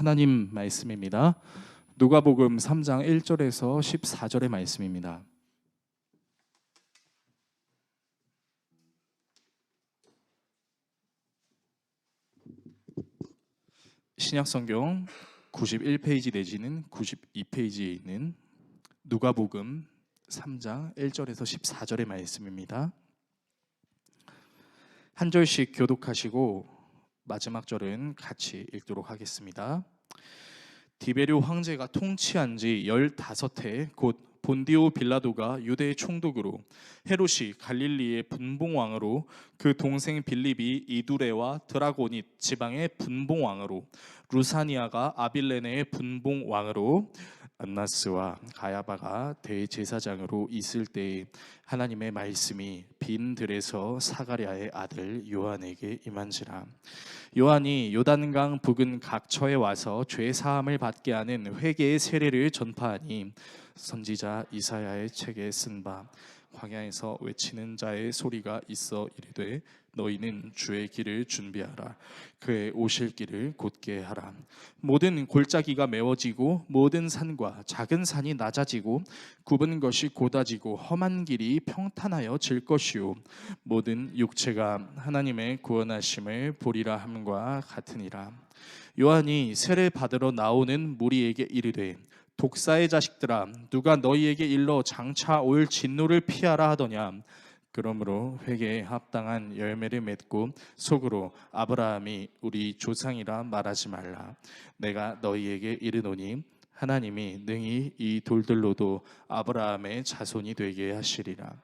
하나님 말씀입니다. 누가복음 3장 1절에서 14절의 말씀입니다. 신약성경 91페이지 내지는 92페이지에 있는 누가복음 3장 1절에서 14절의 말씀입니다. 한 절씩 교독하시고 마지막 절은 같이 읽도록 하겠습니다. 디베rio 황제가 통치한 지 15해 곧 본디오 빌라도가 유대의 총독으로, 헤롯이 갈릴리의 분봉왕으로, 그 동생 빌립이 이두레와 드라고닛 지방의 분봉왕으로, 루사니아가 아빌레네의 분봉왕으로, 안나스와 가야바가 대제사장으로 있을 때에 하나님의 말씀이 빈 들에서 사가랴의 아들 요한에게 임한지라. 요한이 요단강 부근 각처에 와서 죄 사함을 받게 하는 회개의 세례를 전파하니, 선지자 이사야의 책에 쓴 바 광야에서 외치는 자의 소리가 있어 이르되, 너희는 주의 길을 준비하라, 그의 오실 길을 곧게 하라. 모든 골짜기가 메워지고 모든 산과 작은 산이 낮아지고 굽은 것이 곧아지고 험한 길이 평탄하여 질 것이요, 모든 육체가 하나님의 구원하심을 보리라 함과 같으니라. 요한이 세례 받으러 나오는 무리에게 이르되, 독사의 자식들아, 누가 너희에게 일러 장차 올 진노를 피하라 하더냐. 그러므로 회개에 합당한 열매를 맺고 속으로 아브라함이 우리 조상이라 말하지 말라. 내가 너희에게 이르노니 하나님이 능히 이 돌들로도 아브라함의 자손이 되게 하시리라.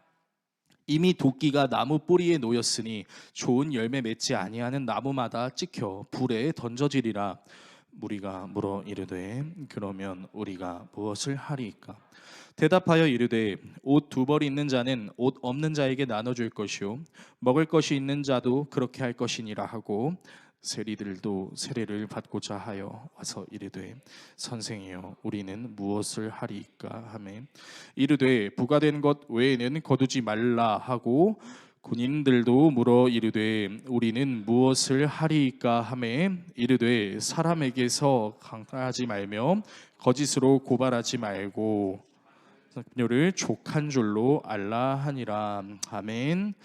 이미 도끼가 나무 뿌리에 놓였으니 좋은 열매 맺지 아니하는 나무마다 찍혀 불에 던져지리라. 무리가 물어 이르되, 그러면 우리가 무엇을 하리이까? 대답하여 이르되, 옷 2벌 있는 자는 옷 없는 자에게 나눠줄 것이요, 먹을 것이 있는 자도 그렇게 할 것이니라 하고, 세리들도 세례를 받고자 하여 와서 이르되, 선생이여, 우리는 무엇을 하리이까 하매, 이르되 부과된 것 외에는 거두지 말라 하고, 군인들도 물어 이르되 우리는 무엇을 하리이까 하매, 이르되 사람에게서 강탈하지 말며 거짓으로 고발하지 말고 그녀를 족한 줄로 알라 하니라. 아멘.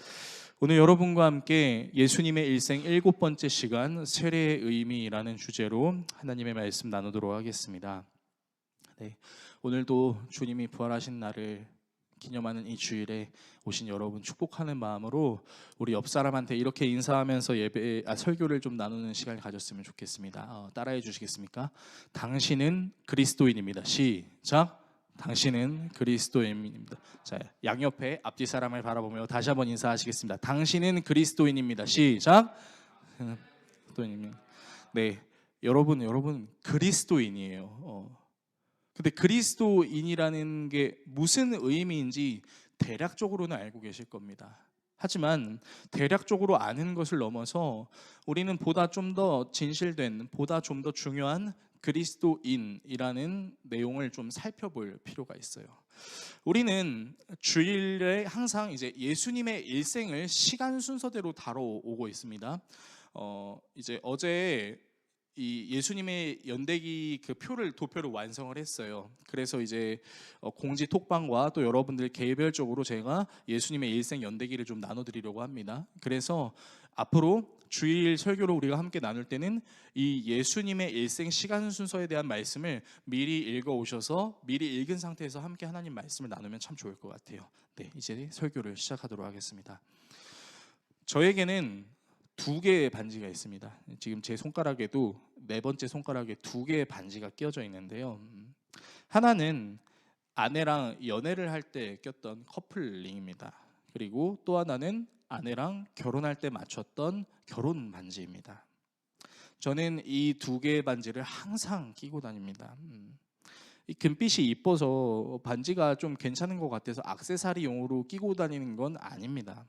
오늘 여러분과 함께 예수님의 일생 7번째 시간 세례의 의미라는 주제로 하나님의 말씀 나누도록 하겠습니다. 네, 오늘도 주님이 부활하신 날을 기념하는 이 주일에 오신 여러분 축복하는 마음으로 우리 옆 사람한테 이렇게 인사하면서 설교를 좀 나누는 시간을 가졌으면 좋겠습니다. 따라해 주시겠습니까? 당신은 그리스도인입니다. 시작. 당신은 그리스도인입니다. 자, 양옆에 앞뒤 사람을 바라보며 다시 한번 인사하시겠습니다. 당신은 그리스도인입니다. 시작. 그리스도인입니다. 네, 여러분 그리스도인이에요. 근데 그리스도인이라는 게 무슨 의미인지 대략적으로는 알고 계실 겁니다. 하지만 대략적으로 아는 것을 넘어서 우리는 보다 좀 더 진실된, 보다 좀 더 중요한 그리스도인이라는 내용을 좀 살펴볼 필요가 있어요. 우리는 주일에 항상 이제 예수님의 일생을 시간 순서대로 다뤄오고 있습니다. 이제 어제 이 예수님의 연대기 그 도표를 완성을 했어요. 그래서 이제 공지 톡방과 또 여러분들 개별적으로 제가 예수님의 일생 연대기를 좀 나눠드리려고 합니다. 그래서 앞으로 주일 설교로 우리가 함께 나눌 때는 이 예수님의 일생 시간 순서에 대한 말씀을 미리 읽어 오셔서 미리 읽은 상태에서 함께 하나님 말씀을 나누면 참 좋을 것 같아요. 네, 이제 설교를 시작하도록 하겠습니다. 저에게는 2개의 반지가 있습니다. 지금 제 손가락에도 4번째 손가락에 2개의 반지가 끼어져 있는데요. 하나는 아내랑 연애를 할 때 꼈던 커플링입니다. 그리고 또 하나는 아내랑 결혼할 때 맞췄던 결혼 반지입니다. 저는 이 2개의 반지를 항상 끼고 다닙니다. 이 금빛이 이뻐서 반지가 좀 괜찮은 것 같아서 액세서리용으로 끼고 다니는 건 아닙니다.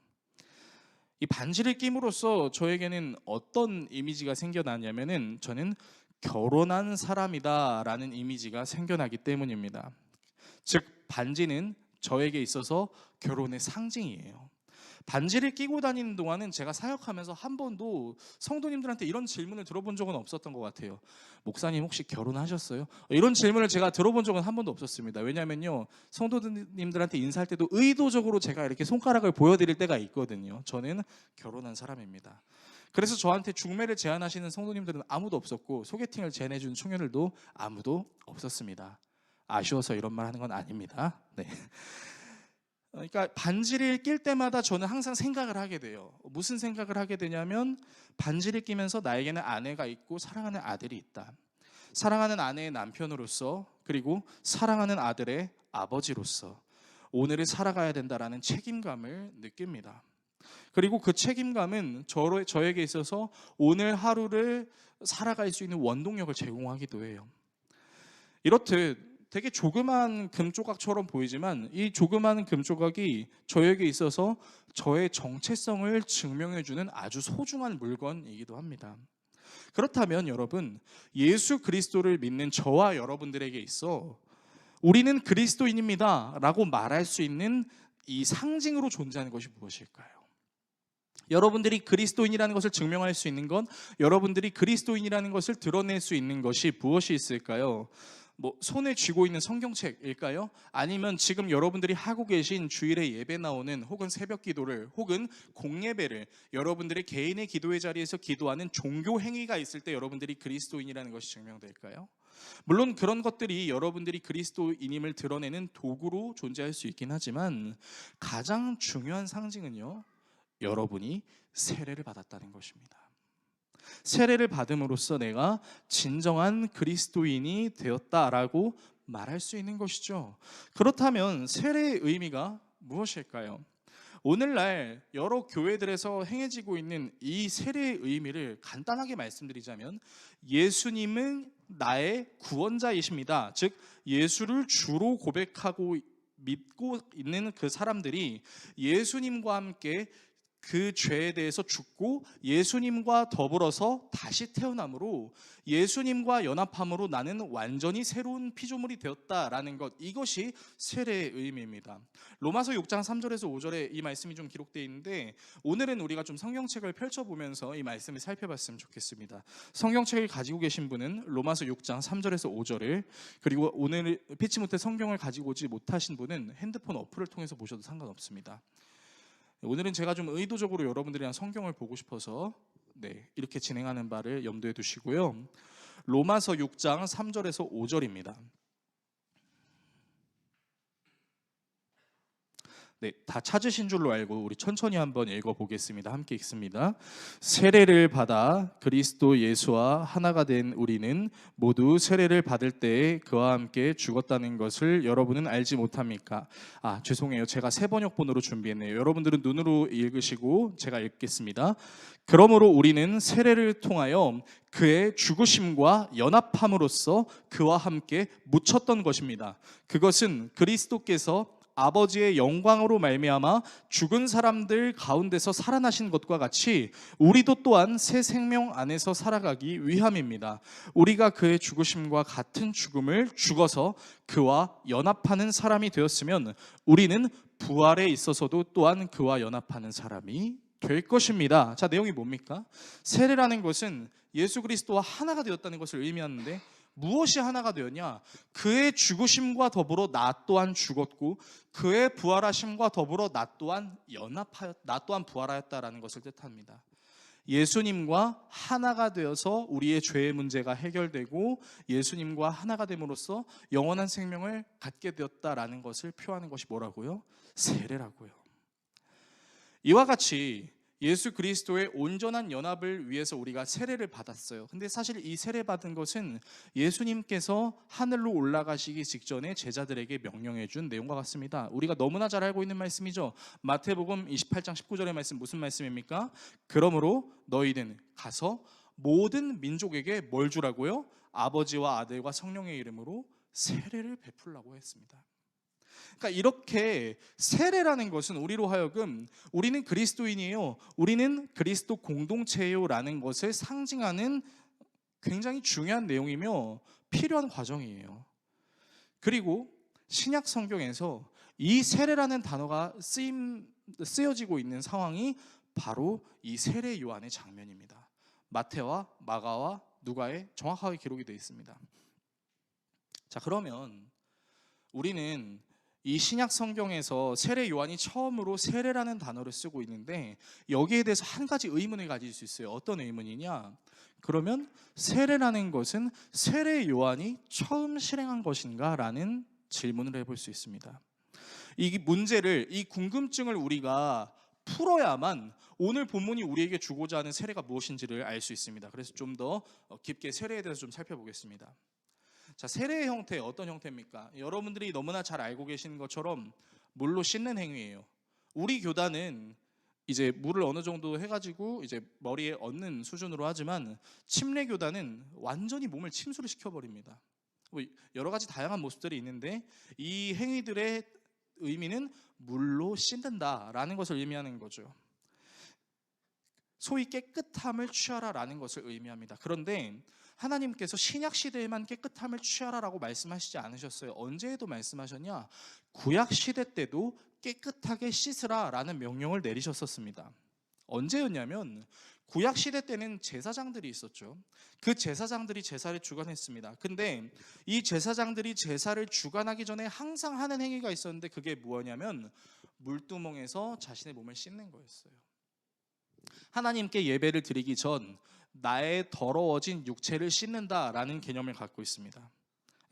이 반지를 끼므로써 저에게는 어떤 이미지가 생겨나냐면은, 저는 결혼한 사람이다라는 이미지가 생겨나기 때문입니다. 즉 반지는 저에게 있어서 결혼의 상징이에요. 반지를 끼고 다니는 동안은 제가 사역하면서 한 번도 성도님들한테 이런 질문을 들어본 적은 없었던 것 같아요. 목사님 혹시 결혼하셨어요? 이런 질문을 제가 들어본 적은 한 번도 없었습니다. 왜냐하면요, 성도님들한테 인사할 때도 의도적으로 제가 이렇게 손가락을 보여드릴 때가 있거든요. 저는 결혼한 사람입니다. 그래서 저한테 중매를 제안하시는 성도님들은 아무도 없었고, 소개팅을 제안해준 청년들도 아무도 없었습니다. 아쉬워서 이런 말 하는 건 아닙니다. 네. 그러니까 반지를 낄 때마다 저는 항상 생각을 하게 돼요. 무슨 생각을 하게 되냐면, 반지를 끼면서 나에게는 아내가 있고 사랑하는 아들이 있다. 사랑하는 아내의 남편으로서, 그리고 사랑하는 아들의 아버지로서 오늘을 살아가야 된다라는 책임감을 느낍니다. 그리고 그 책임감은 저에게 있어서 오늘 하루를 살아갈 수 있는 원동력을 제공하기도 해요. 이렇듯 되게 조그만 금조각처럼 보이지만, 이 조그만 금조각이 저에게 있어서 저의 정체성을 증명해주는 아주 소중한 물건이기도 합니다. 그렇다면 여러분, 예수 그리스도를 믿는 저와 여러분들에게 있어 우리는 그리스도인입니다 라고 말할 수 있는 이 상징으로 존재하는 것이 무엇일까요? 여러분들이 그리스도인이라는 것을 증명할 수 있는 건, 여러분들이 그리스도인이라는 것을 드러낼 수 있는 것이 무엇이 있을까요? 손에 쥐고 있는 성경책일까요? 아니면 지금 여러분들이 하고 계신 주일에 예배 나오는, 혹은 새벽 기도를, 혹은 공예배를, 여러분들의 개인의 기도의 자리에서 기도하는 종교 행위가 있을 때 여러분들이 그리스도인이라는 것이 증명될까요? 물론 그런 것들이 여러분들이 그리스도인임을 드러내는 도구로 존재할 수 있긴 하지만, 가장 중요한 상징은요, 여러분이 세례를 받았다는 것입니다. 세례를 받음으로써 내가 진정한 그리스도인이 되었다라고 말할 수 있는 것이죠. 그렇다면 세례의 의미가 무엇일까요? 오늘날 여러 교회들에서 행해지고 있는 이 세례의 의미를 간단하게 말씀드리자면, 예수님은 나의 구원자이십니다. 즉, 예수를 주로 고백하고 믿고 있는 그 사람들이 예수님과 함께 그 죄에 대해서 죽고 예수님과 더불어서 다시 태어남으로, 예수님과 연합함으로 나는 완전히 새로운 피조물이 되었다라는 것, 이것이 세례의 의미입니다. 로마서 6장 3절에서 5절에 이 말씀이 좀 기록되어 있는데, 오늘은 우리가 좀 성경책을 펼쳐보면서 이 말씀을 살펴봤으면 좋겠습니다. 성경책을 가지고 계신 분은 로마서 6장 3절에서 5절을, 그리고 오늘 피치 못해 성경을 가지고 오지 못하신 분은 핸드폰 어플을 통해서 보셔도 상관없습니다. 오늘은 제가 좀 의도적으로 여러분들이랑 성경을 보고 싶어서 이렇게 진행하는 바를 염두에 두시고요. 로마서 6장 3절에서 5절입니다. 다 찾으신 줄로 알고 우리 천천히 한번 읽어보겠습니다. 함께 읽습니다. 세례를 받아 그리스도 예수와 하나가 된 우리는 모두 세례를 받을 때에 그와 함께 죽었다는 것을 여러분은 알지 못합니까? 죄송해요. 제가 새 번역본으로 준비했네요. 여러분들은 눈으로 읽으시고 제가 읽겠습니다. 그러므로 우리는 세례를 통하여 그의 죽으심과 연합함으로써 그와 함께 묻혔던 것입니다. 그것은 그리스도께서 아버지의 영광으로 말미암아 죽은 사람들 가운데서 살아나신 것과 같이 우리도 또한 새 생명 안에서 살아가기 위함입니다. 우리가 그의 죽으심과 같은 죽음을 죽어서 그와 연합하는 사람이 되었으면 우리는 부활에 있어서도 또한 그와 연합하는 사람이 될 것입니다. 자, 내용이 뭡니까? 세례라는 것은 예수 그리스도와 하나가 되었다는 것을 의미하는데, 무엇이 하나가 되었냐? 그의 죽으심과 더불어 나 또한 죽었고 그의 부활하심과 더불어 나 또한 부활하였다라는 것을 뜻합니다. 예수님과 하나가 되어서 우리의 죄의 문제가 해결되고 예수님과 하나가 됨으로써 영원한 생명을 갖게 되었다라는 것을 표하는 것이 뭐라고요? 세례라고요. 이와 같이 예수 그리스도의 온전한 연합을 위해서 우리가 세례를 받았어요. 근데 사실 이 세례 받은 것은 예수님께서 하늘로 올라가시기 직전에 제자들에게 명령해 준 내용과 같습니다. 우리가 너무나 잘 알고 있는 말씀이죠. 마태복음 28장 19절의 말씀, 무슨 말씀입니까? 그러므로 너희는 가서 모든 민족에게 뭘 주라고요? 아버지와 아들과 성령의 이름으로 세례를 베풀라고 했습니다. 그러니까 이렇게 세례라는 것은 우리로 하여금 우리는 그리스도인이에요, 우리는 그리스도 공동체예요 라는 것을 상징하는 굉장히 중요한 내용이며 필요한 과정이에요. 그리고 신약 성경에서 이 세례라는 단어가 쓰임 쓰여지고 있는 상황이 바로 이 세례 요한의 장면입니다. 마태와 마가와 누가에 정확하게 기록이 되어 있습니다. 자, 그러면 우리는 이 신약 성경에서 세례 요한이 처음으로 세례라는 단어를 쓰고 있는데 여기에 대해서 한 가지 의문을 가질 수 있어요. 어떤 의문이냐? 그러면 세례라는 것은 세례 요한이 처음 실행한 것인가? 라는 질문을 해볼 수 있습니다. 이 문제를, 이 궁금증을 우리가 풀어야만 오늘 본문이 우리에게 주고자 하는 세례가 무엇인지를 알 수 있습니다. 그래서 좀 더 깊게 세례에 대해서 좀 살펴보겠습니다. 자, 세례의 형태 어떤 형태입니까? 여러분들이 너무나 잘 알고 계시는 것처럼 물로 씻는 행위예요. 우리 교단은 이제 물을 어느 정도 해가지고 이제 머리에 얹는 수준으로 하지만 침례 교단은 완전히 몸을 침수를 시켜버립니다. 여러 가지 다양한 모습들이 있는데 이 행위들의 의미는 물로 씻는다라는 것을 의미하는 거죠. 소위 깨끗함을 취하라라는 것을 의미합니다. 그런데 하나님께서 신약 시대에만 깨끗함을 취하라라고 말씀하시지 않으셨어요. 언제에도 말씀하셨냐? 구약 시대 때도 깨끗하게 씻으라라는 명령을 내리셨었습니다. 언제였냐면 구약 시대 때는 제사장들이 있었죠. 그 제사장들이 제사를 주관했습니다. 근데 이 제사장들이 제사를 주관하기 전에 항상 하는 행위가 있었는데 그게 뭐냐면 물두멍에서 자신의 몸을 씻는 거였어요. 하나님께 예배를 드리기 전 나의 더러워진 육체를 씻는다라는 개념을 갖고 있습니다.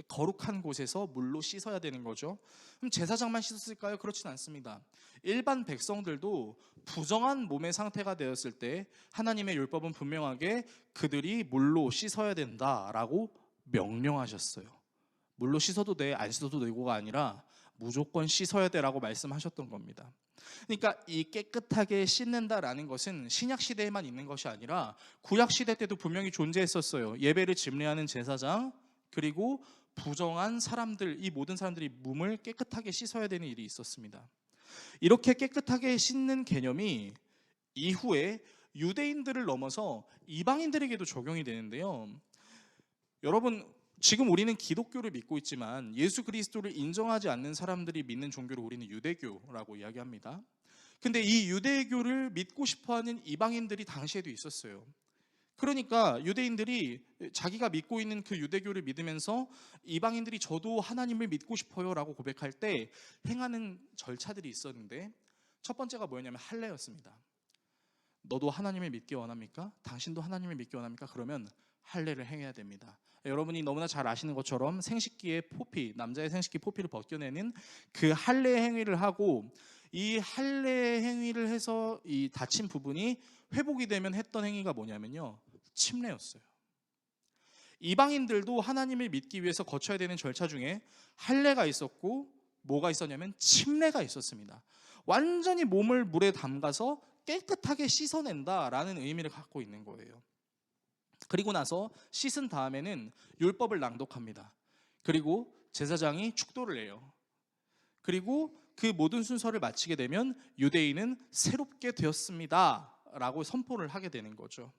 거룩한 곳에서 물로 씻어야 되는 거죠. 그럼 제사장만 씻었을까요? 그렇진 않습니다. 일반 백성들도 부정한 몸의 상태가 되었을 때 하나님의 율법은 분명하게 그들이 물로 씻어야 된다라고 명령하셨어요. 물로 씻어도 돼, 안 씻어도 되고가 아니라 무조건 씻어야 되라고 말씀하셨던 겁니다. 그러니까 이 깨끗하게 씻는다라는 것은 신약 시대에만 있는 것이 아니라 구약 시대 때도 분명히 존재했었어요. 예배를 집례하는 제사장 그리고 부정한 사람들, 이 모든 사람들이 몸을 깨끗하게 씻어야 되는 일이 있었습니다. 이렇게 깨끗하게 씻는 개념이 이후에 유대인들을 넘어서 이방인들에게도 적용이 되는데요. 여러분, 지금 우리는 기독교를 믿고 있지만 예수 그리스도를 인정하지 않는 사람들이 믿는 종교를 우리는 유대교라고 이야기합니다. 근데 이 유대교를 믿고 싶어하는 이방인들이 당시에도 있었어요. 그러니까 유대인들이 자기가 믿고 있는 그 유대교를 믿으면서 이방인들이 저도 하나님을 믿고 싶어요 라고 고백할 때 행하는 절차들이 있었는데 첫 번째가 뭐였냐면 할례였습니다. 너도 하나님을 믿기 원합니까? 당신도 하나님을 믿기 원합니까? 그러면 할례를 행해야 됩니다. 여러분이 너무나 잘 아시는 것처럼 생식기의 포피, 남자의 생식기 포피를 벗겨내는 그 할례 행위를 하고 이 할례 행위를 해서 이 다친 부분이 회복이 되면 했던 행위가 뭐냐면요, 침례였어요. 이방인들도 하나님을 믿기 위해서 거쳐야 되는 절차 중에 할례가 있었고 뭐가 있었냐면 침례가 있었습니다. 완전히 몸을 물에 담가서 깨끗하게 씻어낸다라는 의미를 갖고 있는 거예요. 그리고 나서 씻은 다음에는 율법을 낭독합니다. 그리고 제사장이 축도를 해요. 그리고 그 모든 순서를 마치게 되면 유대인은 새롭게 되었습니다 라고 선포를 하게 되는 거죠.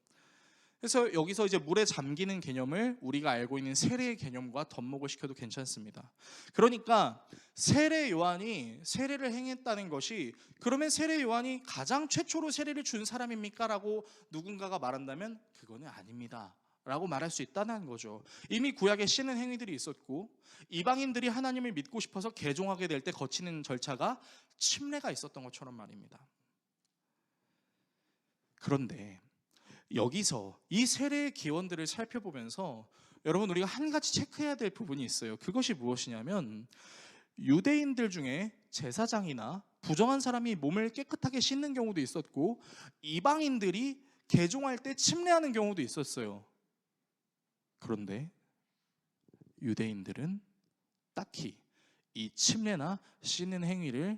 그래서 여기서 이제 물에 잠기는 개념을 우리가 알고 있는 세례의 개념과 접목을 시켜도 괜찮습니다. 그러니까 세례 요한이 세례를 행했다는 것이 그러면 세례 요한이 가장 최초로 세례를 준 사람입니까? 라고 누군가가 말한다면 그거는 아닙니다 라고 말할 수 있다는 거죠. 이미 구약에 씻는 행위들이 있었고 이방인들이 하나님을 믿고 싶어서 개종하게 될 때 거치는 절차가 침례가 있었던 것처럼 말입니다. 그런데 여기서 이 세례의 기원들을 살펴보면서 여러분 우리가 한 가지 체크해야 될 부분이 있어요. 그것이 무엇이냐면 유대인들 중에 제사장이나 부정한 사람이 몸을 깨끗하게 씻는 경우도 있었고 이방인들이 개종할 때 침례하는 경우도 있었어요. 그런데 유대인들은 딱히 이 침례나 씻는 행위를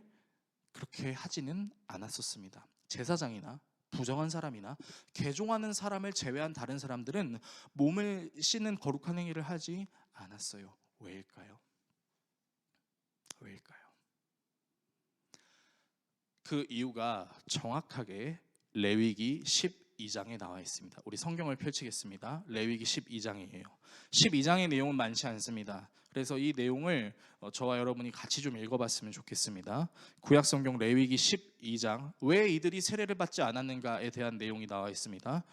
그렇게 하지는 않았었습니다. 제사장이나 부정한 사람이나 개종하는 사람을 제외한 다른 사람들은 몸을 씻는 거룩한 행위를 하지 않았어요. 왜일까요? 왜일까요? 그 이유가 정확하게 레위기 12장에 나와 있습니다. 우리 성경을 펼치겠습니다. 레위기 12장이에요. 12장의 내용은 많지 않습니다. 그래서 이 내용을 저와 여러분이 같이 좀 읽어봤으면 좋겠습니다. 구약성경 레위기 12장 왜 이들이 세례를 받지 않았는가에 대한 내용이 나와 있습니다.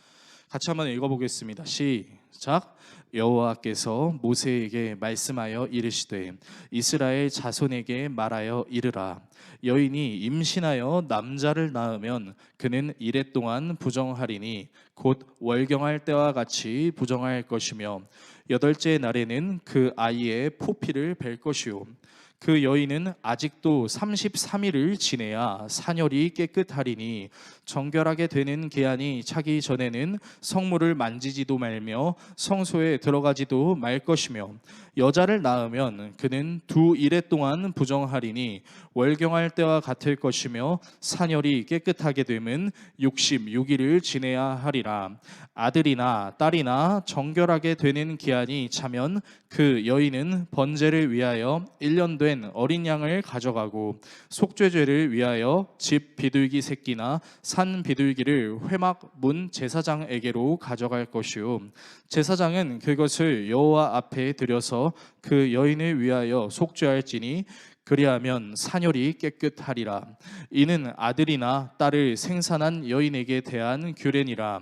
같이 한번 읽어보겠습니다. 시작. 여호와께서 모세에게 말씀하여 이르시되 이스라엘 자손에게 말하여 이르라. 여인이 임신하여 남자를 낳으면 그는 이레 동안 부정하리니 곧 월경할 때와 같이 부정할 것이며 여덟째 날에는 그 아이의 포피를 벨 것이요 그 여인은 아직도 33일을 지내야 산열이 깨끗하리니 정결하게 되는 기한이 차기 전에는 성물을 만지지도 말며 성소에 들어가지도 말 것이며 여자를 낳으면 그는 2일 동안 부정하리니 월경할 때와 같을 것이며 산열이 깨끗하게 되면 66일을 지내야 하리라. 아들이나 딸이나 정결하게 되는 기한이 차면 그 여인은 번제를 위하여 1년 된 어린 양을 가져가고 속죄죄를 위하여 집 비둘기 새끼나 산 비둘기를 회막 문 제사장에게로 가져갈 것이요 제사장은 그것을 여호와 앞에 들여서 그 여인을 위하여 속죄할지니 그리하면 산열이 깨끗하리라. 이는 아들이나 딸을 생산한 여인에게 대한 규례니라.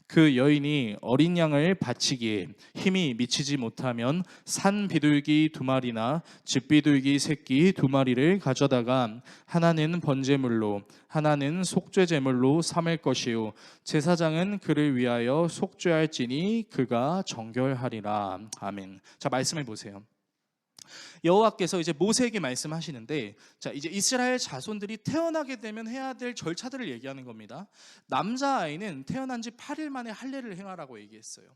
그 여인이 어린 양을 바치기에 힘이 미치지 못하면 산 비둘기 2마리나 집 비둘기 새끼 2마리를 가져다가 하나는 번제물로 하나는 속죄제물로 삼을 것이요 제사장은 그를 위하여 속죄할지니 그가 정결하리라. 아멘. 자, 말씀해 보세요. 여호와께서 이제 모세에게 말씀하시는데, 자, 이제 이스라엘 자손들이 태어나게 되면 해야 될 절차들을 얘기하는 겁니다. 남자 아이는 태어난 지 8일 만에 할례를 행하라고 얘기했어요.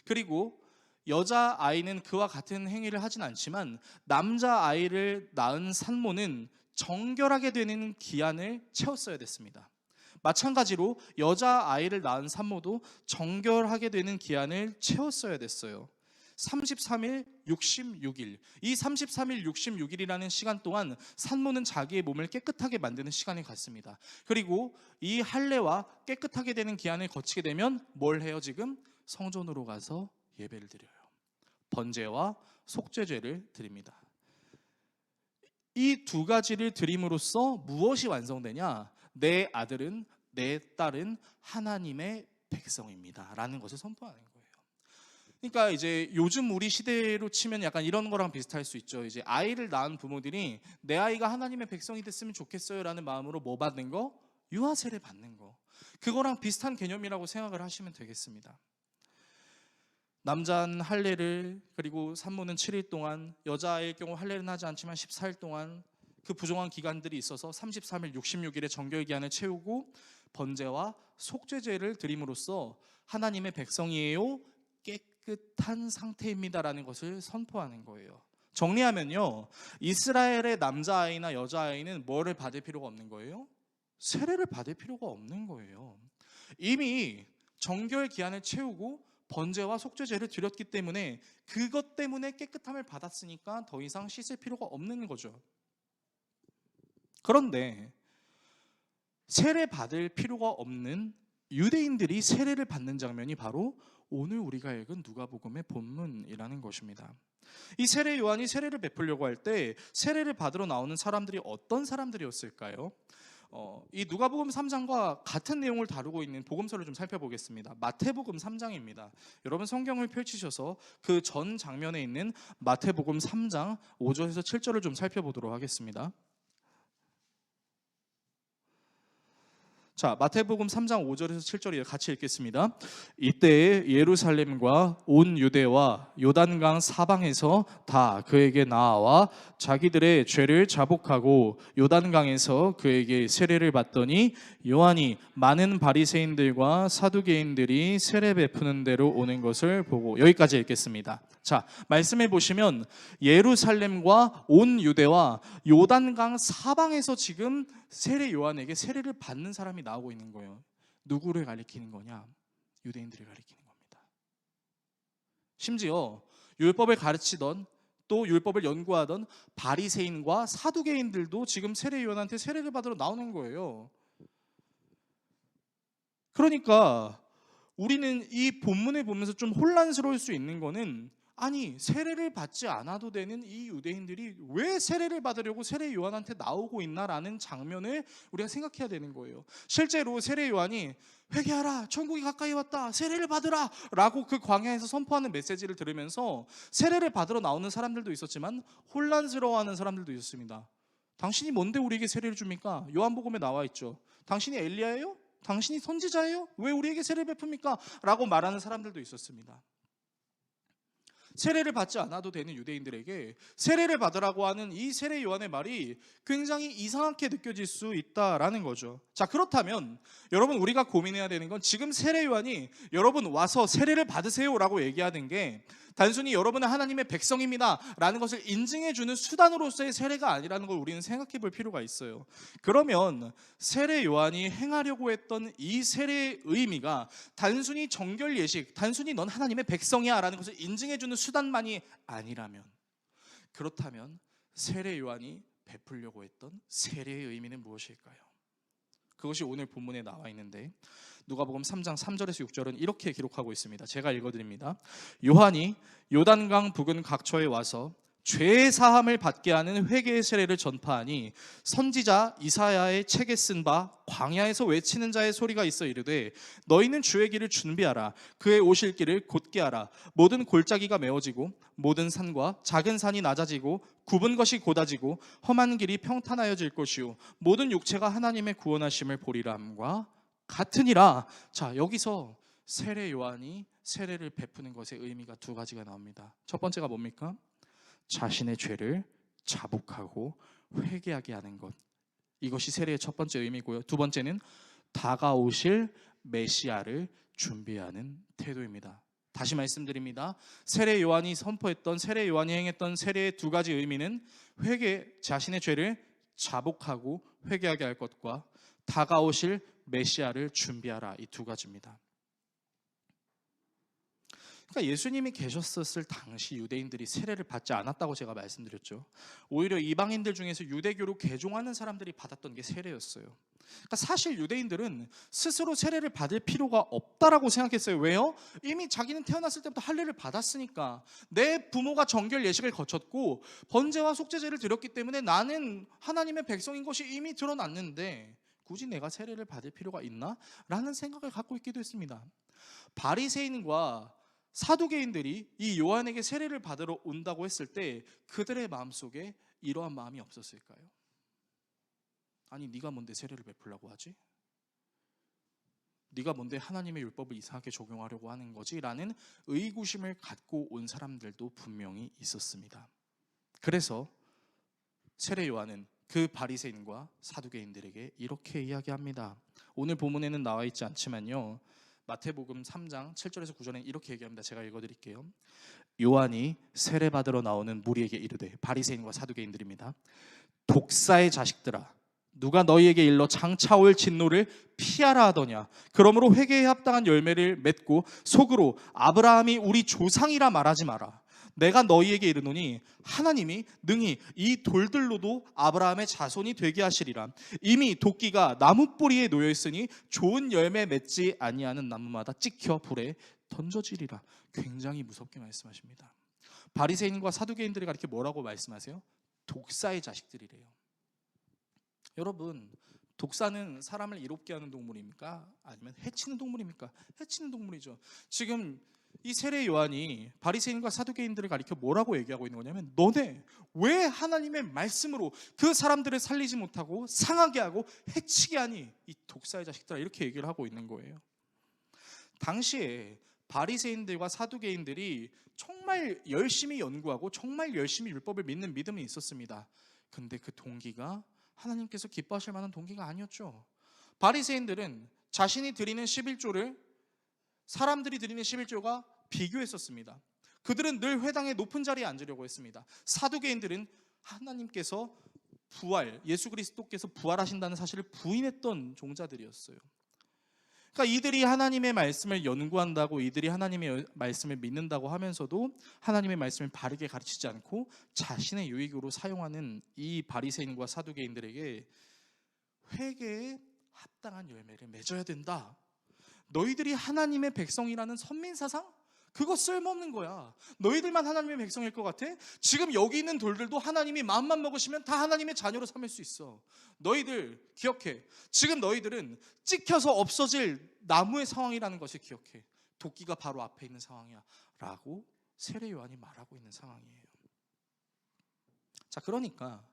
그리고 여자 아이는 그와 같은 행위를 하진 않지만 남자 아이를 낳은 산모는 정결하게 되는 기한을 채웠어야 됐습니다. 마찬가지로 여자 아이를 낳은 산모도 정결하게 되는 기한을 채웠어야 됐어요. 33일, 66일. 이 33일, 66일이라는 시간 동안 산모는 자기의 몸을 깨끗하게 만드는 시간이 갖습니다. 그리고 이 할례와 깨끗하게 되는 기한을 거치게 되면 뭘 해요? 지금 성전으로 가서 예배를 드려요. 번제와 속죄제를 드립니다. 이 2가지를 드림으로써 무엇이 완성되냐? 내 아들은, 내 딸은 하나님의 백성입니다 라는 것을 선포하는 거예요. 그러니까 이제 요즘 우리 시대로 치면 약간 이런 거랑 비슷할 수 있죠. 이제 아이를 낳은 부모들이 내 아이가 하나님의 백성이 됐으면 좋겠어요 라는 마음으로 뭐 받는 거? 유아세례 받는 거. 그거랑 비슷한 개념이라고 생각을 하시면 되겠습니다. 남자는 할례를, 그리고 산모는 7일 동안, 여자아이의 경우 할례는 하지 않지만 14일 동안 그 부정한 기간들이 있어서 33일, 66일의 정결 기한을 채우고 번제와 속죄제를 드림으로써 하나님의 백성이에요, 깨끗한 상태입니다라는 것을 선포하는 거예요. 정리하면요, 이스라엘의 남자아이나 여자아이는 뭐를 받을 필요가 없는 거예요? 세례를 받을 필요가 없는 거예요. 이미 정결 기한을 채우고 번제와 속죄제를 드렸기 때문에 그것 때문에 깨끗함을 받았으니까 더 이상 씻을 필요가 없는 거죠. 그런데 세례 받을 필요가 없는 유대인들이 세례를 받는 장면이 바로 오늘 우리가 읽은 누가복음의 본문이라는 것입니다. 이 세례 요한이 세례를 베풀려고 할 때 세례를 받으러 나오는 사람들이 어떤 사람들이었을까요? 이 누가복음 3장과 같은 내용을 다루고 있는 복음서를 좀 살펴보겠습니다. 마태복음 3장입니다. 여러분 성경을 펼치셔서 그 전 장면에 있는 마태복음 3장 5절에서 7절을 좀 살펴보도록 하겠습니다. 자, 마태복음 3장 5절에서 7절을 같이 읽겠습니다. 이때에 예루살렘과 온 유대와 요단강 사방에서 다 그에게 나아와 자기들의 죄를 자복하고 요단강에서 그에게 세례를 받더니 요한이 많은 바리새인들과 사두개인들이 세례 베푸는 데로 오는 것을 보고, 여기까지 읽겠습니다. 자, 말씀해 보시면 예루살렘과 온 유대와 요단강 사방에서 지금 세례 요한에게 세례를 받는 사람이 나오고 있는 거예요. 누구를 가리키는 거냐? 유대인들을 가리키는 겁니다. 심지어 율법을 가르치던, 또 율법을 연구하던 바리새인과 사두개인들도 지금 세례 요한한테 세례를 받으러 나오는 거예요. 그러니까 우리는 이 본문을 보면서 좀 혼란스러울 수 있는 거는 아니 세례를 받지 않아도 되는 이 유대인들이 왜 세례를 받으려고 세례 요한한테 나오고 있나라는 장면을 우리가 생각해야 되는 거예요. 실제로 세례 요한이 회개하라, 천국이 가까이 왔다, 세례를 받으라 라고 그 광야에서 선포하는 메시지를 들으면서 세례를 받으러 나오는 사람들도 있었지만 혼란스러워하는 사람들도 있었습니다. 당신이 뭔데 우리에게 세례를 줍니까? 요한복음에 나와 있죠. 당신이 엘리야예요? 당신이 선지자예요? 왜 우리에게 세례를 베풉니까? 라고 말하는 사람들도 있었습니다. 세례를 받지 않아도 되는 유대인들에게 세례를 받으라고 하는 이 세례 요한의 말이 굉장히 이상하게 느껴질 수 있다라는 거죠. 자, 그렇다면 여러분 우리가 고민해야 되는 건 지금 세례 요한이 여러분 와서 세례를 받으세요라고 얘기하는 게 단순히 여러분은 하나님의 백성입니다 라는 것을 인증해 주는 수단으로서의 세례가 아니라는 걸 우리는 생각해 볼 필요가 있어요. 그러면 세례 요한이 행하려고 했던 이 세례의 의미가 단순히 정결 예식, 단순히 넌 하나님의 백성이야 라는 것을 인증해 주는 수단만이 아니라면, 그렇다면 세례 요한이 베풀려고 했던 세례의 의미는 무엇일까요? 그것이 오늘 본문에 나와 있는데 누가복음 3장 3절에서 6절은 이렇게 기록하고 있습니다. 제가 읽어드립니다. 요한이 요단강 부근 각처에 와서 죄 사함을 받게 하는 회개의 세례를 전파하니 선지자 이사야의 책에 쓴 바 광야에서 외치는 자의 소리가 있어 이르되 너희는 주의 길을 준비하라, 그의 오실 길을 곧게 하라. 모든 골짜기가 메워지고 모든 산과 작은 산이 낮아지고 굽은 것이 곧아지고 험한 길이 평탄하여질 것이요 모든 육체가 하나님의 구원하심을 보리라 함과 같으니라. 자, 여기서 세례 요한이 세례를 베푸는 것의 의미가 두 가지가 나옵니다. 첫 번째가 뭡니까? 자신의 죄를 자복하고 회개하게 하는 것, 이것이 세례의 첫 번째 의미고요. 두 번째는 다가오실 메시아를 준비하는 태도입니다. 다시 말씀드립니다. 세례 요한이 선포했던, 세례 요한이 행했던 세례의 두 가지 의미는 회개, 자신의 죄를 자복하고 회개하게 할 것과 다가오실 메시아를 준비하라, 이 두 가지입니다. 그러니까 예수님이 계셨었을 당시 유대인들이 세례를 받지 않았다고 제가 말씀드렸죠. 오히려 이방인들 중에서 유대교로 개종하는 사람들이 받았던 게 세례였어요. 그러니까 사실 유대인들은 스스로 세례를 받을 필요가 없다라고 생각했어요. 왜요? 이미 자기는 태어났을 때부터 할례를 받았으니까, 내 부모가 정결 예식을 거쳤고 번제와 속죄제를 드렸기 때문에 나는 하나님의 백성인 것이 이미 드러났는데 굳이 내가 세례를 받을 필요가 있나? 라는 생각을 갖고 있기도 했습니다. 바리새인과 사두개인들이 이 요한에게 세례를 받으러 온다고 했을 때 그들의 마음속에 이러한 마음이 없었을까요? 아니 네가 뭔데 세례를 베풀려고 하지? 네가 뭔데 하나님의 율법을 이상하게 적용하려고 하는 거지? 라는 의구심을 갖고 온 사람들도 분명히 있었습니다. 그래서 세례 요한은 그 바리새인과 사두개인들에게 이렇게 이야기합니다. 오늘 본문에는 나와 있지 않지만요, 마태복음 3장 7절에서 9절에 이렇게 얘기합니다. 제가 읽어드릴게요. 요한이 세례받으러 나오는 무리에게 이르되, 바리새인과 사두개인들입니다. 독사의 자식들아, 누가 너희에게 일러 장차 올 진노를 피하라 하더냐? 그러므로 회개에 합당한 열매를 맺고 속으로 아브라함이 우리 조상이라 말하지 마라. 내가 너희에게 이르노니 하나님이 능히 이 돌들로도 아브라함의 자손이 되게 하시리라. 이미 도끼가 나무 뿌리에 놓여 있으니 좋은 열매 맺지 아니하는 나무마다 찍혀 불에 던져지리라. 굉장히 무섭게 말씀하십니다. 바리새인과 사두개인들이 이렇게 뭐라고 말씀하세요? 독사의 자식들이래요. 여러분, 독사는 사람을 이롭게 하는 동물입니까? 아니면 해치는 동물입니까? 해치는 동물이죠. 지금 이 세례 요한이 바리새인과 사두개인들을 가리켜 뭐라고 얘기하고 있는 거냐면, 너네 왜 하나님의 말씀으로 그 사람들을 살리지 못하고 상하게 하고 해치게 하니? 이 독사의 자식들아, 이렇게 얘기를 하고 있는 거예요. 당시에 바리새인들과 사두개인들이 정말 열심히 연구하고 정말 열심히 율법을 믿는 믿음이 있었습니다. 근데 그 동기가 하나님께서 기뻐하실 만한 동기가 아니었죠. 바리새인들은 자신이 드리는 11조를 사람들이 드리는 11조가 비교했었습니다. 그들은 늘 회당의 높은 자리에 앉으려고 했습니다. 사두개인들은 하나님께서 예수 그리스도께서 부활하신다는 사실을 부인했던 종자들이었어요. 그러니까 이들이 하나님의 말씀을 연구한다고, 이들이 하나님의 말씀을 믿는다고 하면서도 하나님의 말씀을 바르게 가르치지 않고 자신의 유익으로 사용하는 이 바리새인과 사두개인들에게 회개에 합당한 열매를 맺어야 된다. 너희들이 하나님의 백성이라는 선민사상? 그거 쓸모없는 거야. 너희들만 하나님의 백성일 것 같아? 지금 여기 있는 돌들도 하나님이 마음만 먹으시면 다 하나님의 자녀로 삼을 수 있어. 너희들 기억해. 지금 너희들은 찍혀서 없어질 나무의 상황이라는 것을 기억해. 도끼가 바로 앞에 있는 상황이야 라고 세례 요한이 말하고 있는 상황이에요. 자, 그러니까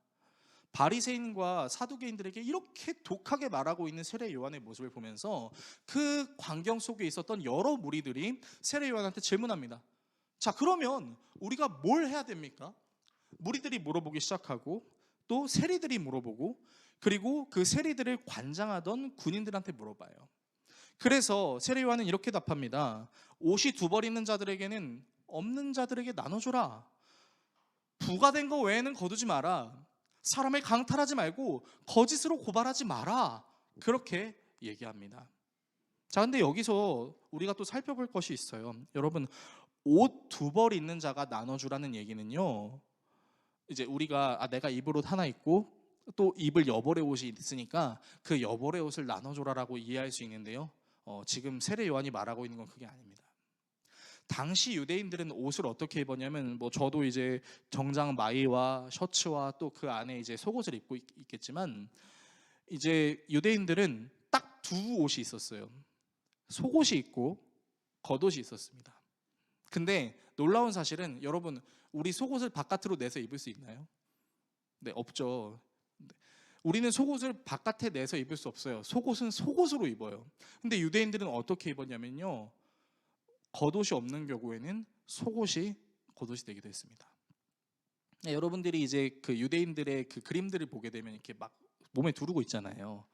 바리새인과 사두개인들에게 이렇게 독하게 말하고 있는 세례 요한의 모습을 보면서 그 광경 속에 있었던 여러 무리들이 세례 요한한테 질문합니다. 자, 그러면 우리가 뭘 해야 됩니까? 무리들이 물어보기 시작하고 또 세리들이 물어보고 그리고 그 세리들을 관장하던 군인들한테 물어봐요. 그래서 세례 요한은 이렇게 답합니다. 옷이 두 벌 있는 자들에게는 없는 자들에게 나눠줘라. 부가 된 거 외에는 거두지 마라. 사람을 강탈하지 말고 거짓으로 고발하지 마라. 그렇게 얘기합니다. 자, 근데 여기서 우리가 또 살펴볼 것이 있어요. 여러분, 옷 두 벌 있는 자가 나눠주라는 얘기는요, 이제 우리가 내가 입을 옷 하나 입고 또 입을 여벌의 옷이 있으니까 그 여벌의 옷을 나눠줘라라고 이해할 수 있는데요, 지금 세례 요한이 말하고 있는 건 그게 아닙니다. 당시 유대인들은 옷을 어떻게 입었냐면, 저도 이제 정장 마이와 셔츠와 또 그 안에 이제 속옷을 입고 있겠지만, 이제 유대인들은 딱 두 옷이 있었어요. 속옷이 있고 겉옷이 있었습니다. 근데 놀라운 사실은, 여러분, 우리 속옷을 바깥으로 내서 입을 수 있나요? 네, 없죠. 우리는 속옷을 바깥에 내서 입을 수 없어요. 속옷은 속옷으로 입어요. 근데 유대인들은 어떻게 입었냐면요, 겉옷이 없는 경우에는 속옷이 겉옷이 되기도 했습니다. 네, 여러분들이 이제 그 유대인들의 그 그림들을 보게 되면 이렇게 막 몸에 두르고 있잖아요.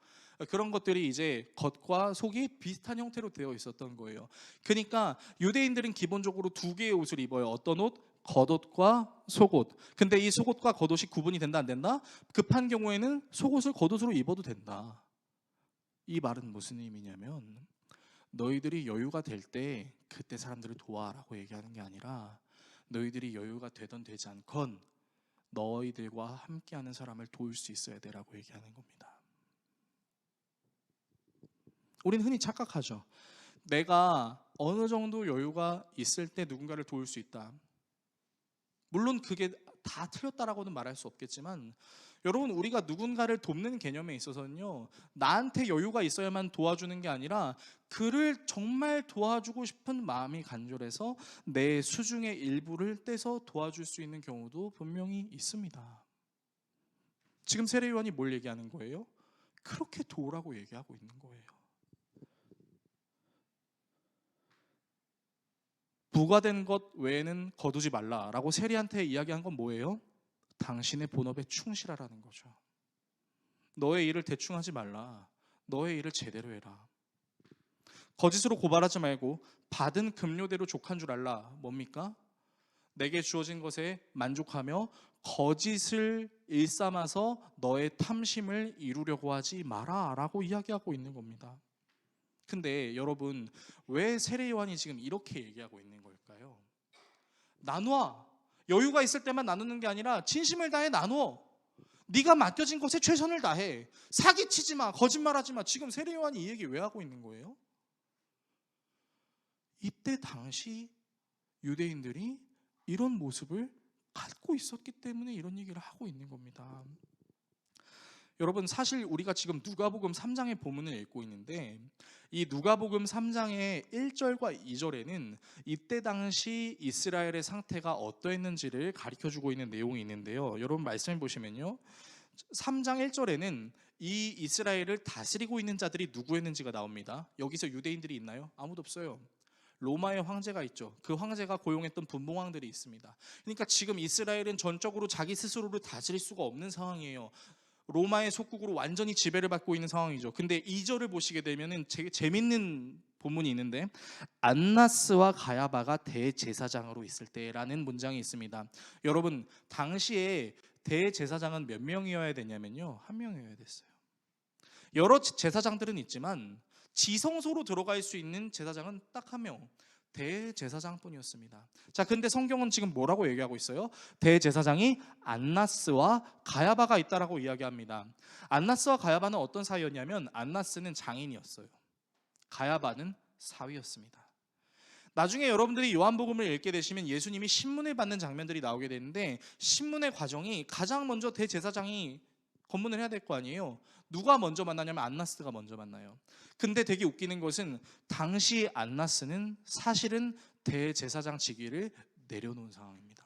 그런 것들이 이제 겉과 속이 비슷한 형태로 되어 있었던 거예요. 그러니까 유대인들은 기본적으로 두 개의 옷을 입어요. 어떤 옷? 겉옷과 속옷. 근데 이 속옷과 겉옷이 구분이 된다 안 된다? 급한 경우에는 속옷을 겉옷으로 입어도 된다. 이 말은 무슨 의미냐면, 너희들이 여유가 될 때 그때 사람들을 도와라고 얘기하는 게 아니라, 너희들이 여유가 되던 되지 않건 너희들과 함께하는 사람을 도울 수 있어야 되라고 얘기하는 겁니다. 우리는 흔히 착각하죠. 내가 어느 정도 여유가 있을 때 누군가를 도울 수 있다. 물론 그게 다 틀렸다라고는 말할 수 없겠지만, 여러분, 우리가 누군가를 돕는 개념에 있어서는요, 나한테 여유가 있어야만 도와주는 게 아니라 그를 정말 도와주고 싶은 마음이 간절해서 내 수중의 일부를 떼서 도와줄 수 있는 경우도 분명히 있습니다. 지금 세례 요한이 뭘 얘기하는 거예요? 그렇게 도우라고 얘기하고 있는 거예요. 부가 된 것 외에는 거두지 말라라고 세리한테 이야기한 건 뭐예요? 당신의 본업에 충실하라는 거죠. 너의 일을 대충 하지 말라. 너의 일을 제대로 해라. 거짓으로 고발하지 말고 받은 급료대로 족한 줄 알라. 뭡니까? 내게 주어진 것에 만족하며 거짓을 일삼아서 너의 탐심을 이루려고 하지 마라 라고 이야기하고 있는 겁니다. 근데 여러분, 왜 세례 요한이 지금 이렇게 얘기하고 있는 걸까요? 나누어. 여유가 있을 때만 나누는 게 아니라 진심을 다해 나누어. 네가 맡겨진 것에 최선을 다해. 사기치지 마. 거짓말하지 마. 지금 세례 요한이 이 얘기 왜 하고 있는 거예요? 이때 당시 유대인들이 이런 모습을 갖고 있었기 때문에 이런 얘기를 하고 있는 겁니다. 여러분, 사실 우리가 지금 누가복음 3장의 본문을 읽고 있는데, 이 누가복음 3장의 1절과 2절에는 이때 당시 이스라엘의 상태가 어떠했는지를 가르쳐주고 있는 내용이 있는데요, 여러분 말씀해 보시면요, 3장 1절에는 이 이스라엘을 다스리고 있는 자들이 누구였는지가 나옵니다. 여기서 유대인들이 있나요? 아무도 없어요. 로마의 황제가 있죠. 그 황제가 고용했던 분봉왕들이 있습니다. 그러니까 지금 이스라엘은 전적으로 자기 스스로를 다스릴 수가 없는 상황이에요. 로마의 속국으로 완전히 지배를 받고 있는 상황이죠. 근데 2절을 보시게 되면은 재밌는 본문이 있는데, 안나스와 가야바가 대제사장으로 있을 때라는 문장이 있습니다. 여러분, 당시에 대제사장은 몇 명이어야 되냐면요, 한 명이어야 됐어요. 여러 제사장들은 있지만 지성소로 들어갈 수 있는 제사장은 딱 한 명, 대제사장뿐이었습니다. 자, 근데 성경은 지금 뭐라고 얘기하고 있어요? 대제사장이 안나스와 가야바가 있다라고 이야기합니다. 안나스와 가야바는 어떤 사이였냐면, 안나스는 장인이었어요. 가야바는 사위였습니다. 나중에 여러분들이 요한복음을 읽게 되시면 예수님이 신문을 받는 장면들이 나오게 되는데, 신문의 과정이 가장 먼저 대제사장이 검문을 해야 될 거 아니에요. 누가 먼저 만나냐면 안나스가 먼저 만나요. 근데 되게 웃기는 것은 당시 안나스는 사실은 대제사장 직위를 내려놓은 상황입니다.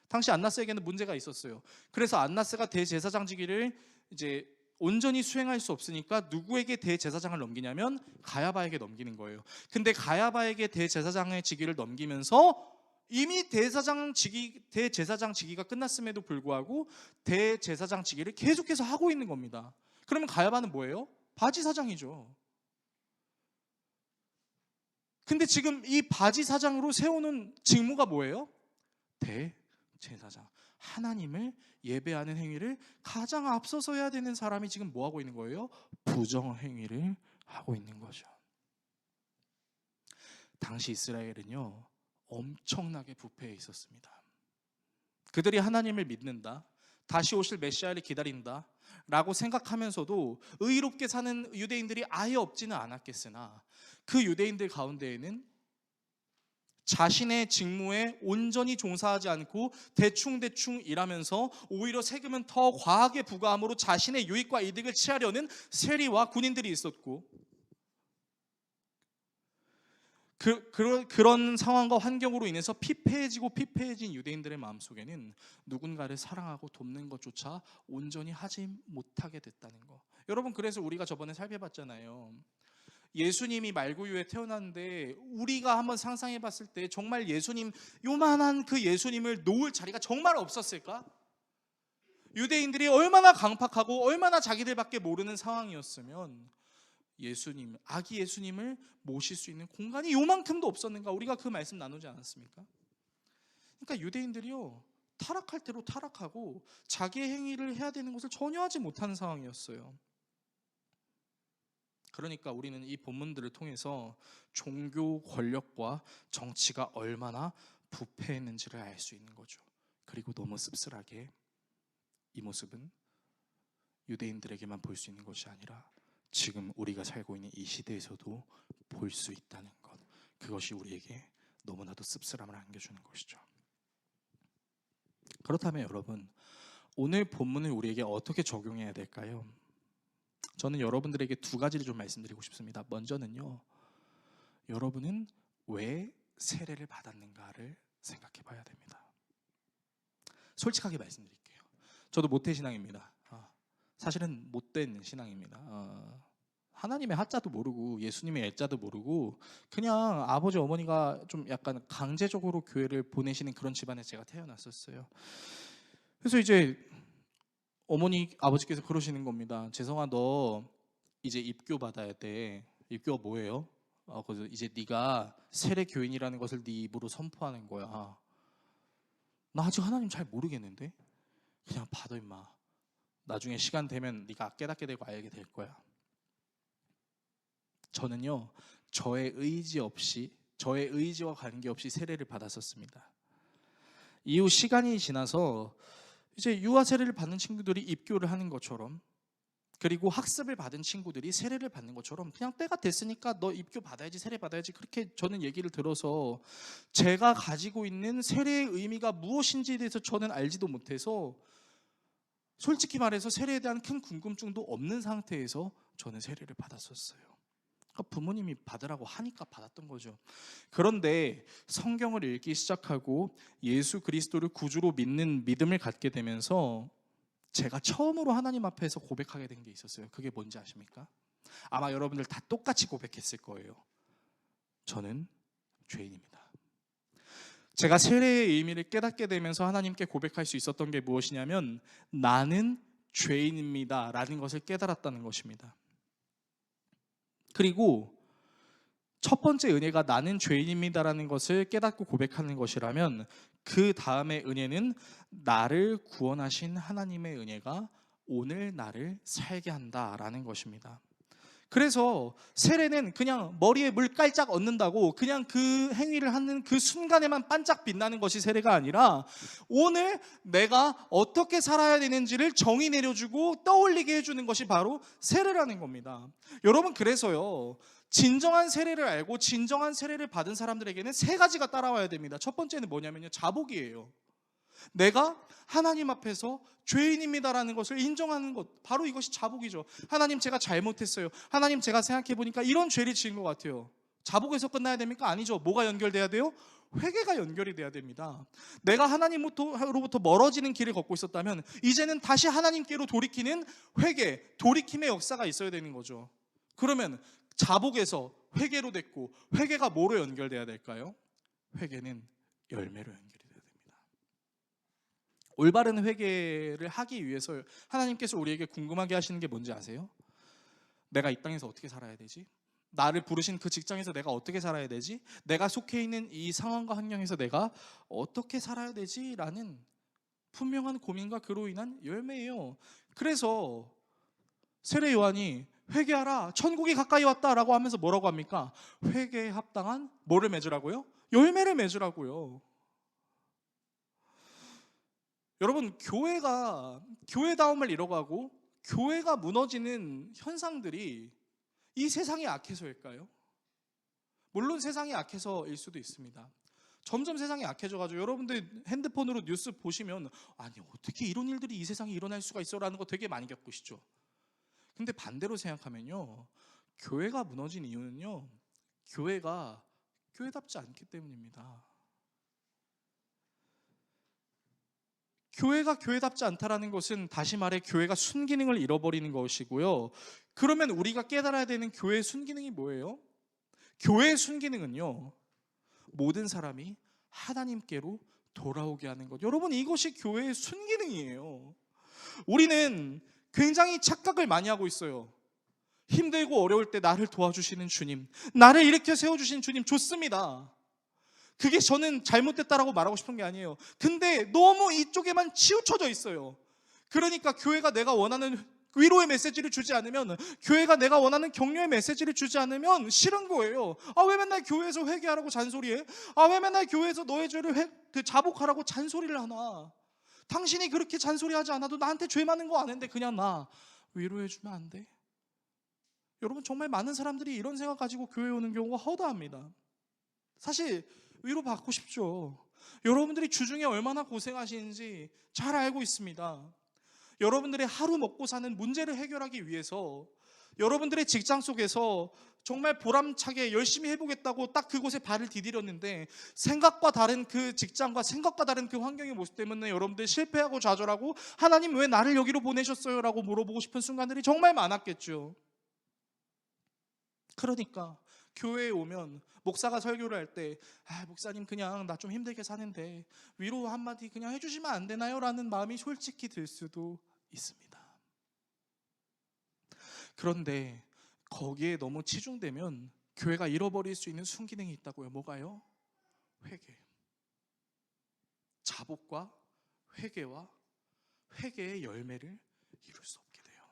당시 안나스에게는 문제가 있었어요. 그래서 안나스가 대제사장 직위를 이제 온전히 수행할 수 없으니까 누구에게 대제사장을 넘기냐면 가야바에게 넘기는 거예요. 근데 가야바에게 대제사장의 직위를 넘기면서 이미 대제사장 직위가 끝났음에도 불구하고 대제사장 직위를 계속해서 하고 있는 겁니다. 그러면 가야바는 뭐예요? 바지사장이죠. 근데 지금 이 바지사장으로 세우는 직무가 뭐예요? 대제사장. 하나님을 예배하는 행위를 가장 앞서서 해야 되는 사람이 지금 뭐 하고 있는 거예요? 부정 행위를 하고 있는 거죠. 당시 이스라엘은요, 엄청나게 부패해 있었습니다. 그들이 하나님을 믿는다, 다시 오실 메시아를 기다린다 라고 생각하면서도 의롭게 사는 유대인들이 아예 없지는 않았겠으나, 그 유대인들 가운데에는 자신의 직무에 온전히 종사하지 않고 대충대충 일하면서 오히려 세금은 더 과하게 부과함으로 자신의 유익과 이득을 취하려는 세리와 군인들이 있었고, 그런 상황과 환경으로 인해서 피폐해진 유대인들의 마음속에는 누군가를 사랑하고 돕는 것조차 온전히 하지 못하게 됐다는 거. 여러분, 그래서 우리가 저번에 살펴봤잖아요. 예수님이 말구유에 태어났는데 우리가 한번 상상해 봤을 때 정말 예수님, 요만한 그 예수님을 놓을 자리가 정말 없었을까? 유대인들이 얼마나 강팍하고 얼마나 자기들밖에 모르는 상황이었으면 예수님, 아기 예수님을 모실 수 있는 공간이 요만큼도 없었는가? 우리가 그 말씀 나누지 않았습니까? 그러니까 유대인들이요, 타락할 대로 타락하고 자기의 행위를 해야 되는 것을 전혀 하지 못하는 상황이었어요. 그러니까 우리는 이 본문들을 통해서 종교 권력과 정치가 얼마나 부패했는지를 알 수 있는 거죠. 그리고 너무 씁쓸하게 이 모습은 유대인들에게만 볼 수 있는 것이 아니라 지금 우리가 살고 있는 이 시대에서도 볼 수 있다는 것, 그것이 우리에게 너무나도 씁쓸함을 안겨주는 것이죠. 그렇다면 여러분, 오늘 본문을 우리에게 어떻게 적용해야 될까요? 저는 여러분들에게 두 가지를 좀 말씀드리고 싶습니다. 먼저는요, 여러분은 왜 세례를 받았는가를 생각해 봐야 됩니다. 솔직하게 말씀드릴게요. 저도 모태신앙입니다. 사실은 못된 신앙입니다. 하나님의 하자도 모르고 예수님의 애자도 모르고 그냥 아버지 어머니가 좀 약간 강제적으로 교회를 보내시는 그런 집안에 제가 태어났었어요. 그래서 이제 어머니 아버지께서 그러시는 겁니다. 재성아, 너 이제 입교 받아야 돼. 입교가 뭐예요? 그래서 이제 네가 세례 교인이라는 것을 네 입으로 선포하는 거야. 나 아직 하나님 잘 모르겠는데 그냥 받아 임마. 나중에 시간 되면 네가 깨닫게 되고 알게 될 거야. 저는요, 저의 의지와 관계없이 세례를 받았었습니다. 이후 시간이 지나서 이제 유아 세례를 받는 친구들이 입교를 하는 것처럼, 그리고 학습을 받은 친구들이 세례를 받는 것처럼 그냥 때가 됐으니까 너 입교 받아야지, 세례 받아야지, 그렇게 저는 얘기를 들어서 제가 가지고 있는 세례의 의미가 무엇인지에 대해서 저는 알지도 못해서, 솔직히 말해서 세례에 대한 큰 궁금증도 없는 상태에서 저는 세례를 받았었어요. 부모님이 받으라고 하니까 받았던 거죠. 그런데 성경을 읽기 시작하고 예수 그리스도를 구주로 믿는 믿음을 갖게 되면서 제가 처음으로 하나님 앞에서 고백하게 된 게 있었어요. 그게 뭔지 아십니까? 아마 여러분들 다 똑같이 고백했을 거예요. 저는 죄인입니다. 제가 세례의 의미를 깨닫게 되면서 하나님께 고백할 수 있었던 게 무엇이냐면, 나는 죄인입니다 라는 것을 깨달았다는 것입니다. 그리고 첫 번째 은혜가 나는 죄인입니다라는 것을 깨닫고 고백하는 것이라면, 그 다음의 은혜는 나를 구원하신 하나님의 은혜가 오늘 나를 살게 한다라는 것입니다. 그래서 세례는 그냥 머리에 물 깔짝 얹는다고 그냥 그 행위를 하는 그 순간에만 반짝 빛나는 것이 세례가 아니라, 오늘 내가 어떻게 살아야 되는지를 정의 내려주고 떠올리게 해주는 것이 바로 세례라는 겁니다. 여러분, 그래서요, 진정한 세례를 알고 진정한 세례를 받은 사람들에게는 세 가지가 따라와야 됩니다. 첫 번째는 뭐냐면요, 자복이에요. 내가 하나님 앞에서 죄인입니다라는 것을 인정하는 것, 바로 이것이 자복이죠. 하나님, 제가 잘못했어요. 하나님, 제가 생각해보니까 이런 죄를 지은 것 같아요. 자복에서 끝나야 됩니까? 아니죠. 뭐가 연결돼야 돼요? 회개가 연결이 돼야 됩니다. 내가 하나님으로부터 멀어지는 길을 걷고 있었다면 이제는 다시 하나님께로 돌이키는 회개, 돌이킴의 역사가 있어야 되는 거죠. 그러면 자복에서 회개로 됐고, 회개가 뭐로 연결돼야 될까요? 회개는 열매로 연결이 돼야 됩니다. 올바른 회개를 하기 위해서 하나님께서 우리에게 궁금하게 하시는 게 뭔지 아세요? 내가 이 땅에서 어떻게 살아야 되지? 나를 부르신 그 직장에서 내가 어떻게 살아야 되지? 내가 속해 있는 이 상황과 환경에서 내가 어떻게 살아야 되지? 라는 분명한 고민과 그로 인한 열매예요. 그래서 세례 요한이 회개하라, 천국이 가까이 왔다 라고 하면서 뭐라고 합니까? 회개에 합당한 뭐를 맺으라고요? 열매를 맺으라고요. 여러분, 교회가 교회다움을 잃어가고 교회가 무너지는 현상들이 이 세상이 악해서일까요? 물론 세상이 악해서일 수도 있습니다. 점점 세상이 악해져가지고 여러분들 핸드폰으로 뉴스 보시면 아니 어떻게 이런 일들이 이 세상에 일어날 수가 있어라는 거 되게 많이 겪으시죠. 근데 반대로 생각하면요, 교회가 무너진 이유는요, 교회가 교회답지 않기 때문입니다. 교회가 교회답지 않다라는 것은 다시 말해 교회가 순기능을 잃어버리는 것이고요. 그러면 우리가 깨달아야 되는 교회의 순기능이 뭐예요? 교회의 순기능은요, 모든 사람이 하나님께로 돌아오게 하는 것. 여러분, 이것이 교회의 순기능이에요. 우리는 굉장히 착각을 많이 하고 있어요. 힘들고 어려울 때 나를 도와주시는 주님, 나를 일으켜 세워주신 주님 좋습니다. 그게 저는 잘못됐다라고 말하고 싶은 게 아니에요. 근데 너무 이쪽에만 치우쳐져 있어요. 그러니까 교회가 내가 원하는 위로의 메시지를 주지 않으면, 교회가 내가 원하는 격려의 메시지를 주지 않으면 싫은 거예요. 아, 왜 맨날 교회에서 회개하라고 잔소리해? 아, 왜 맨날 교회에서 너의 죄를 자복하라고 잔소리를 하나? 당신이 그렇게 잔소리하지 않아도 나한테 죄 많은 거 아는데 그냥 나 위로해주면 안 돼? 여러분, 정말 많은 사람들이 이런 생각 가지고 교회에 오는 경우가 허다합니다. 사실 위로받고 싶죠. 여러분들이 주중에 얼마나 고생하시는지 잘 알고 있습니다. 여러분들의 하루 먹고 사는 문제를 해결하기 위해서 여러분들의 직장 속에서 정말 보람차게 열심히 해보겠다고 딱 그곳에 발을 디디렸는데, 생각과 다른 그 직장과 생각과 다른 그 환경의 모습 때문에 여러분들 실패하고 좌절하고 하나님 왜 나를 여기로 보내셨어요? 라고 물어보고 싶은 순간들이 정말 많았겠죠. 그러니까 교회에 오면 목사가 설교를 할 때 목사님 그냥 나 좀 힘들게 사는데 위로 한마디 그냥 해주시면 안 되나요? 라는 마음이 솔직히 들 수도 있습니다. 그런데 거기에 너무 치중되면 교회가 잃어버릴 수 있는 순기능이 있다고요. 뭐가요? 회개. 자복과 회개와 회개의 열매를 이룰 수 없게 돼요.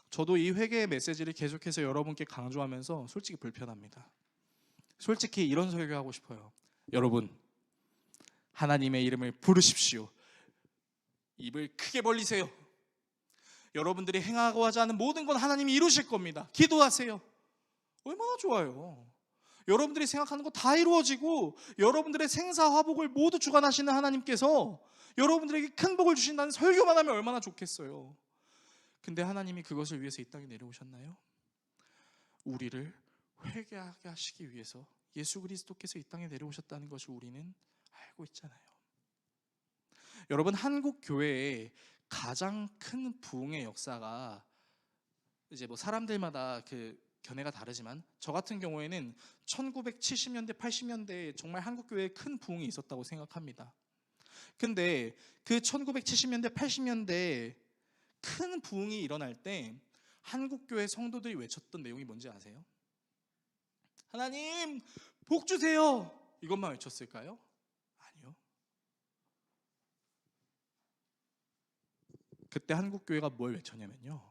저도 이 회개의 메시지를 계속해서 여러분께 강조하면서 솔직히 불편합니다. 솔직히 이런 설교하고 싶어요. 여러분, 하나님의 이름을 부르십시오. 입을 크게 벌리세요. 여러분들이 행하고 하지 않은 모든 건 하나님이 이루실 겁니다. 기도하세요. 얼마나 좋아요. 여러분들이 생각하는 거 다 이루어지고 여러분들의 생사화복을 모두 주관하시는 하나님께서 여러분들에게 큰 복을 주신다는 설교만 하면 얼마나 좋겠어요. 근데 하나님이 그것을 위해서 이 땅에 내려오셨나요? 우리를 회개하게 하시기 위해서 예수 그리스도께서 이 땅에 내려오셨다는 것을 우리는 알고 있잖아요. 여러분, 한국 교회의 가장 큰 부흥의 역사가 이제 뭐 사람들마다 그 견해가 다르지만 저 같은 경우에는 1970년대, 80년대에 정말 한국 교회에 큰 부흥이 있었다고 생각합니다. 근데 그 1970년대, 80년대에 큰 부흥이 일어날 때 한국 교회 성도들이 외쳤던 내용이 뭔지 아세요? 하나님 복 주세요. 이것만 외쳤을까요? 아니요. 그때 한국 교회가 뭘 외쳤냐면요,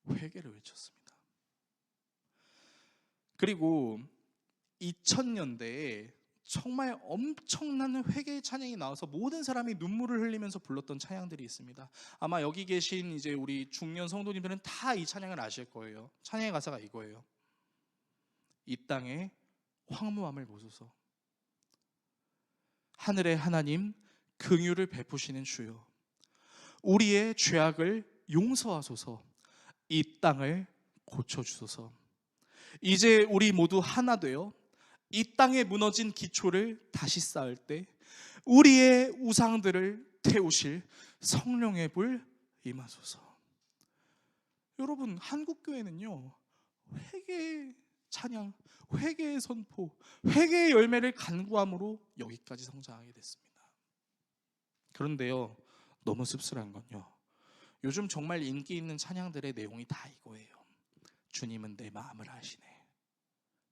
회개를 외쳤습니다. 그리고 2000년대에 정말 엄청난 회개의 찬양이 나와서 모든 사람이 눈물을 흘리면서 불렀던 찬양들이 있습니다. 아마 여기 계신 이제 우리 중년 성도님들은 다 이 찬양을 아실 거예요. 찬양의 가사가 이거예요. 이 땅에 황무함을 보소서. 하늘의 하나님, 긍휼을 베푸시는 주여, 우리의 죄악을 용서하소서. 이 땅을 고쳐주소서. 이제 우리 모두 하나 되어 이 땅에 무너진 기초를 다시 쌓을 때 우리의 우상들을 태우실 성령의 불 임하소서. 여러분, 한국교회는요, 회개의 찬양, 회개의 선포, 회개의 열매를 간구함으로 여기까지 성장하게 됐습니다. 그런데요, 너무 씁쓸한 건요, 요즘 정말 인기 있는 찬양들의 내용이 다 이거예요. 주님은 내 마음을 아시네.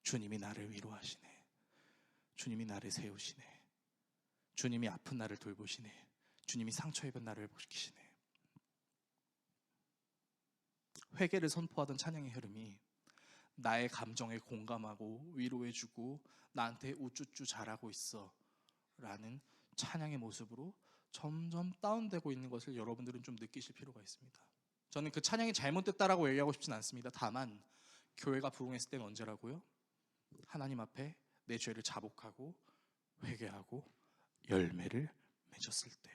주님이 나를 위로하시네. 주님이 나를 세우시네. 주님이 아픈 나를 돌보시네. 주님이 상처 입은 나를 보시네. 회개를 선포하던 찬양의 흐름이 나의 감정에 공감하고 위로해주고 나한테 우쭈쭈 잘하고 있어 라는 찬양의 모습으로 점점 다운되고 있는 것을 여러분들은 좀 느끼실 필요가 있습니다. 저는 그 찬양이 잘못됐다라고 얘기하고 싶진 않습니다. 다만 교회가 부흥했을 때는 언제라고요? 하나님 앞에 내 죄를 자복하고 회개하고 열매를 맺었을 때,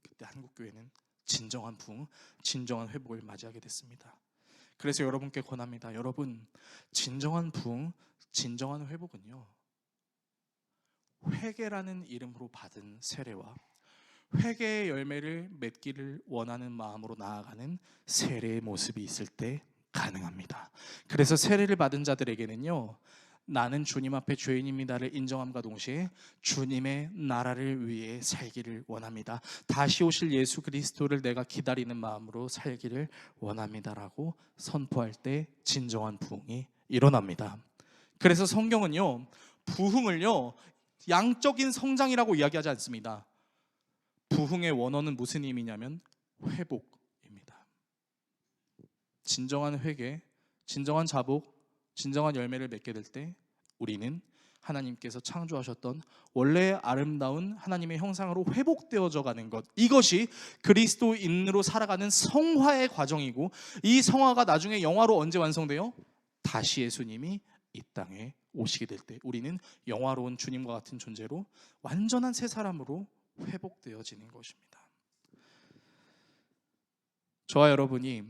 그때 한국교회는 진정한 부흥, 진정한 회복을 맞이하게 됐습니다. 그래서 여러분께 권합니다. 여러분, 진정한 부흥, 진정한 회복은요, 회개라는 이름으로 받은 세례와 회개의 열매를 맺기를 원하는 마음으로 나아가는 세례의 모습이 있을 때 가능합니다. 그래서 세례를 받은 자들에게는요, 나는 주님 앞에 죄인입니다를 인정함과 동시에 주님의 나라를 위해 살기를 원합니다. 다시 오실 예수 그리스도를 내가 기다리는 마음으로 살기를 원합니다라고 선포할 때 진정한 부흥이 일어납니다. 그래서 성경은요, 부흥을요, 양적인 성장이라고 이야기하지 않습니다. 부흥의 원어는 무슨 의미냐면 회복입니다. 진정한 회개, 진정한 자복, 진정한 열매를 맺게 될 때 우리는 하나님께서 창조하셨던 원래 아름다운 하나님의 형상으로 회복되어져 가는 것, 이것이 그리스도인으로 살아가는 성화의 과정이고, 이 성화가 나중에 영화로 언제 완성돼요? 다시 예수님이 이 땅에 오시게 될 때 우리는 영화로운 주님과 같은 존재로 완전한 새 사람으로 회복되어지는 것입니다. 저와 여러분이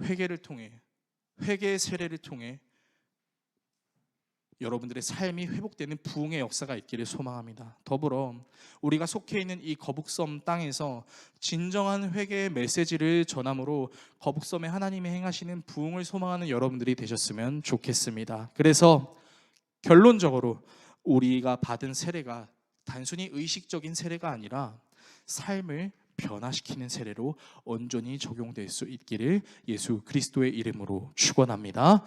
회개를 통해, 회개의 세례를 통해 여러분들의 삶이 회복되는 부흥의 역사가 있기를 소망합니다. 더불어 우리가 속해 있는 이 거북섬 땅에서 진정한 회개의 메시지를 전함으로 거북섬에 하나님이 행하시는 부흥을 소망하는 여러분들이 되셨으면 좋겠습니다. 그래서 결론적으로 우리가 받은 세례가 단순히 의식적인 세례가 아니라 삶을 변화시키는 세례로 온전히 적용될 수 있기를 예수 그리스도의 이름으로 축원합니다.